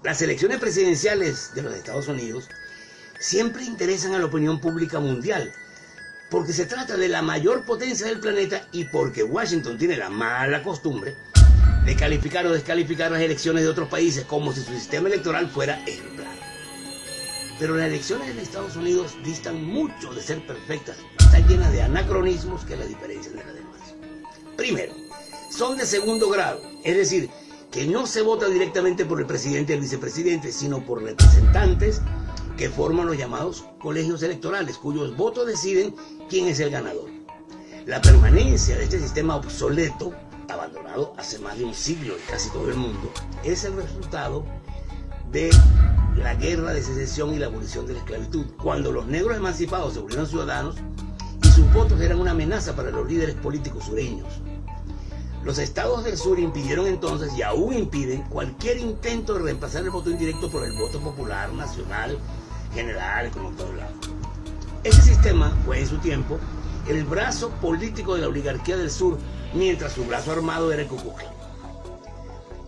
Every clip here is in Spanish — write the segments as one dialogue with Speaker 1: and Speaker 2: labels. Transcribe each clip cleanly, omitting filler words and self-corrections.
Speaker 1: Las elecciones presidenciales de los Estados Unidos siempre interesan a la opinión pública mundial, porque se trata de la mayor potencia del planeta y porque Washington tiene la mala costumbre de calificar o descalificar las elecciones de otros países como si su sistema electoral fuera ejemplar. Pero las elecciones en Estados Unidos distan mucho de ser perfectas, están llenas de anacronismos que las diferencian de las demás. Primero, son de segundo grado, es decir, que no se vota directamente por el presidente y el vicepresidente, sino por representantes que forman los llamados colegios electorales, cuyos votos deciden quién es el ganador. La permanencia de este sistema obsoleto, abandonado hace más de un siglo en casi todo el mundo, es el resultado de la guerra de secesión y la abolición de la esclavitud, cuando los negros emancipados se volvieron ciudadanos y sus votos eran una amenaza para los líderes políticos sureños. Los estados del sur impidieron entonces, y aún impiden, cualquier intento de reemplazar el voto indirecto por el voto popular, nacional, general, como en todos lados. Este sistema fue en su tiempo el brazo político de la oligarquía del sur, mientras su brazo armado era el Ku Klux Klan.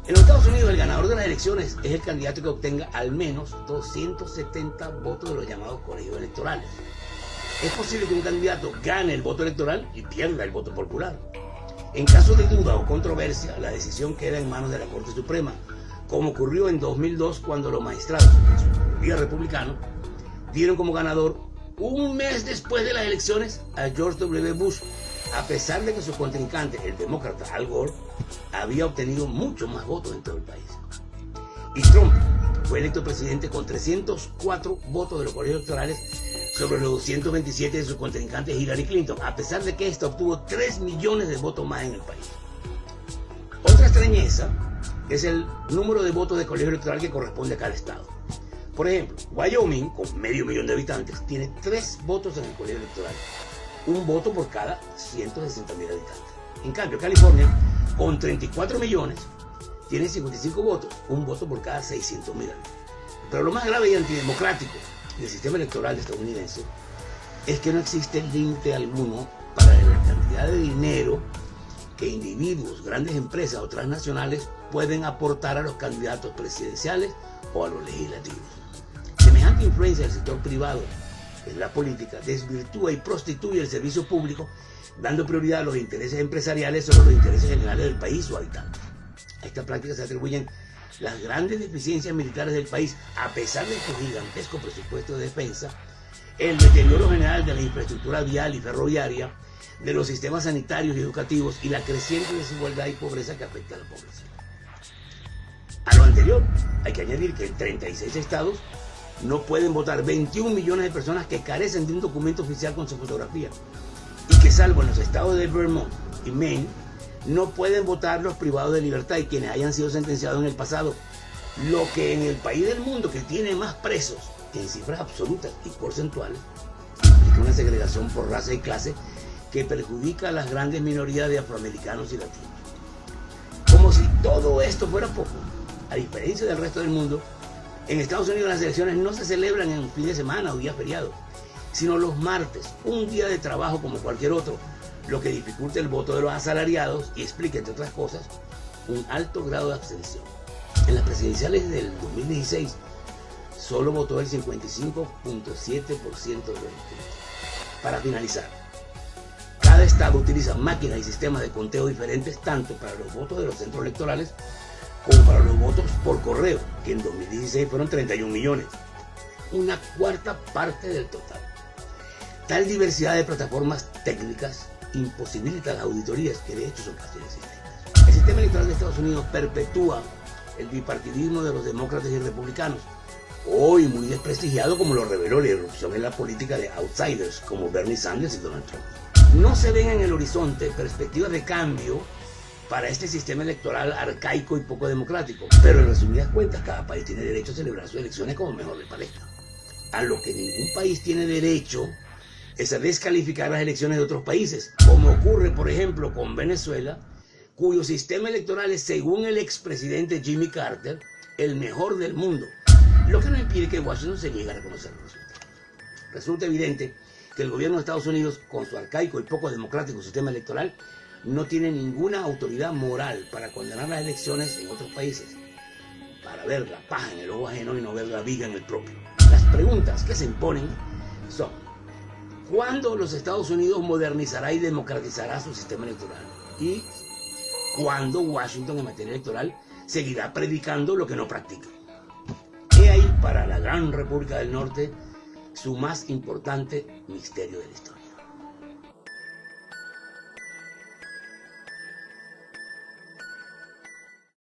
Speaker 1: En los Estados Unidos, el ganador de las elecciones es el candidato que obtenga al menos 270 votos de los llamados colegios electorales. Es posible que un candidato gane el voto electoral y pierda el voto popular. En caso de duda o controversia, la decisión queda en manos de la Corte Suprema, como ocurrió en 2002 cuando los magistrados, en su mayoría republicanos, dieron como ganador un mes después de las elecciones a George W. Bush, a pesar de que su contrincante, el demócrata Al Gore, había obtenido mucho más votos en todo el país. Y Trump fue electo presidente con 304 votos de los colegios electorales sobre los 227 de su contrincante Hillary Clinton, a pesar de que ésta obtuvo 3 millones de votos más en el país. Otra extrañeza es el número de votos de colegio electoral que corresponde a cada estado. Por ejemplo, Wyoming, con medio millón de habitantes, tiene 3 votos en el colegio electoral, un voto por cada 160,000 habitantes. En cambio, California, con 34 millones, tiene 55 votos, un voto por cada 600,000 habitantes. Pero lo más grave y antidemocrático del sistema electoral estadounidense es que no existe límite alguno para la cantidad de dinero que individuos, grandes empresas o transnacionales pueden aportar a los candidatos presidenciales o a los legislativos. Semejante influencia del sector privado en la política desvirtúa y prostituye el servicio público, dando prioridad a los intereses empresariales sobre los intereses generales del país o habitantes. A esta práctica se atribuyen las grandes deficiencias militares del país, a pesar de su gigantesco presupuesto de defensa, el deterioro general de la infraestructura vial y ferroviaria, de los sistemas sanitarios y educativos y la creciente desigualdad y pobreza que afecta a la población. A lo anterior, hay que añadir que en 36 estados no pueden votar 21 millones de personas que carecen de un documento oficial con su fotografía, y que salvo en los estados de Vermont y Maine, no pueden votar los privados de libertad y quienes hayan sido sentenciados en el pasado, lo que en el país del mundo que tiene más presos que en cifras absolutas y porcentuales implica una segregación por raza y clase que perjudica a las grandes minorías de afroamericanos y latinos. Como si todo esto fuera poco, a diferencia del resto del mundo, en Estados Unidos las elecciones no se celebran en un fin de semana o día feriado, sino los martes, un día de trabajo como cualquier otro, lo que dificulta el voto de los asalariados y explica, entre otras cosas, un alto grado de abstención. En las presidenciales del 2016, solo votó el 55.7% de los inscritos. Para finalizar, cada estado utiliza máquinas y sistemas de conteo diferentes tanto para los votos de los centros electorales como para los votos por correo, que en 2016 fueron 31 millones, una cuarta parte del total. Tal diversidad de plataformas técnicas imposibilita las auditorías que de hecho son casi inexistentes. El sistema electoral de Estados Unidos perpetúa el bipartidismo de los demócratas y republicanos, hoy muy desprestigiado, como lo reveló la irrupción en la política de outsiders como Bernie Sanders y Donald Trump. No se ven en el horizonte perspectivas de cambio para este sistema electoral arcaico y poco democrático, pero en resumidas cuentas cada país tiene derecho a celebrar sus elecciones como mejor le parezca. A lo que ningún país tiene derecho es a descalificar las elecciones de otros países, como ocurre por ejemplo con Venezuela, cuyo sistema electoral es, según el expresidente Jimmy Carter, el mejor del mundo, lo que no impide que Washington se niegue a reconocer los resultados. Resulta evidente que el gobierno de Estados Unidos, con su arcaico y poco democrático sistema electoral, no tiene ninguna autoridad moral para condenar las elecciones en otros países. para ver la paja en el ojo ajeno y no ver la viga en el propio. Las preguntas que se imponen son: ¿cuándo los Estados Unidos modernizará y democratizará su sistema electoral? ¿Y cuándo Washington en materia electoral seguirá predicando lo que no practica? He ahí para la gran República del Norte su más importante misterio de la historia.